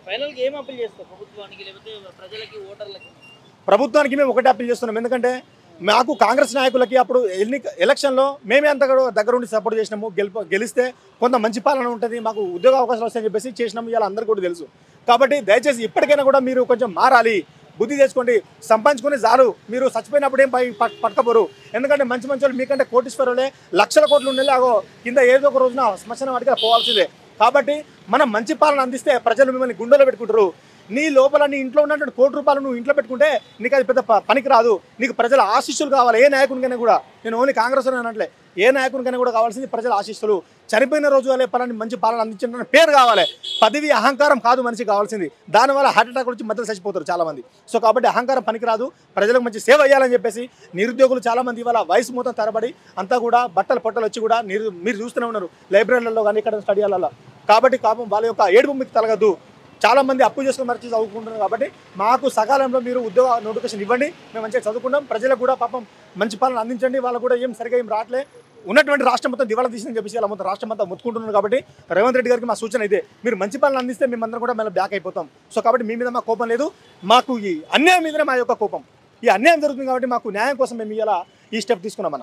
ఫైనల్‌గా ఏం అప్పీల్ చేస్తావు ప్రభుత్వానికి లేకపోతే ప్రజలకి, ఓటర్లకి? ప్రభుత్వానికి మేము ఒకటే అప్పీల్ చేస్తున్నాం. ఎందుకంటే మాకు కాంగ్రెస్ నాయకులకి అప్పుడు ఎలక్షన్లో మేమే అంత దగ్గరుండి సపోర్ట్ చేసినాము. గెలిస్తే కొంత మంచి పాలన ఉంటుంది, మాకు ఉద్యోగ అవకాశాలు వస్తాయని చెప్పేసి చేసినాము. ఇలా అందరికీ కూడా తెలుసు. కాబట్టి దయచేసి ఇప్పటికైనా కూడా మీరు కొంచెం మారాలి, బుద్ధి తెచ్చుకోండి. సంపాదించుకుని చాలు, మీరు చచ్చిపోయినప్పుడు ఏం పట్టుకపోరు. ఎందుకంటే మంచి మంచి వాళ్ళు మీకంటే కోటీశ్వరులే, లక్షల కోట్లు ఉండేలా కింద ఏదో ఒక రోజున శ్మశానం వాటికి పోవాల్సిందే. కాబట్టి మనం మంచి పాలన అందిస్తే ప్రజలు మిమ్మల్ని గుండెలో పెట్టుకుంటారు. నీ లోపల నీ ఇంట్లో ఉన్నటువంటి ₹1,00,00,000 నువ్వు ఇంట్లో పెట్టుకుంటే నీకు అది పెద్ద పనికి రాదు. నీకు ప్రజల ఆశీస్సులు కావాలి. ఏ నాయకునికైనా కూడా, నేను ఓన్లీ కాంగ్రెస్ అని అనట్లే, ఏ నాయకునికైనా కూడా కావాల్సింది ప్రజల ఆశీస్సులు. చనిపోయిన రోజు వాళ్ళే పలాని మంచి పాలన అందించిన పేరు కావాలి. పదవి అహంకారం కాదు మనిషికి కావాల్సింది. దానివల్ల హార్ట్ అటాక్ వచ్చి మధ్యలో చచ్చిపోతారు చాలామంది. సో కాబట్టి అహంకారం పనికిరాదు, ప్రజలకు మంచి సేవ చేయాలని చెప్పేసి నిరుద్యోగులు చాలామంది ఇవాళ వయసు మొత్తం తరబడి అంతా కూడా బట్టలు పొట్టలు వచ్చి కూడా మీరు చూస్తూనే ఉన్నారు లైబ్రరీలలో కానీ ఇక్కడ స్టడీ హాల్లో. కాబట్టి పాపం వాళ్ళ యొక్క ఏడుపు మీకు తలగద్దు. చాలామంది అప్పు చేసుకుని మరిచి చదువుకుంటున్నారు. కాబట్టి మాకు సకాలంలో మీరు ఉద్యోగ నోటిఫికేషన్ ఇవ్వండి, మేము మంచిగా చదువుకుంటాం. ప్రజలకు కూడా పాపం మంచి పాలన అందించండి. వాళ్ళకు కూడా సరిగా ఏం రావట్లే, ఉన్నటువంటి రాష్ట్రం మొత్తం దివాళా తీసిందని చెప్పేసి అలా మొత్తం రాష్ట్రం అంతా మొత్తుకుంటున్నారు. కాబట్టి రేవంత్ రెడ్డి గారికి మా సూచన ఇదే, మీరు మంచి పాలన అందిస్తే మేమందరం కూడా మళ్ళీ బ్యాక్ అయిపోతాం. సో కాబట్టి మీ మీద మా కోపం లేదు, మాకు ఈ అన్యాయం మీదనే మా యొక్క కోపం. ఈ అన్యాయం జరుగుతుంది కాబట్టి మాకు న్యాయం కోసం మేము ఇలా ఈ స్టెప్ తీసుకున్నామన్న.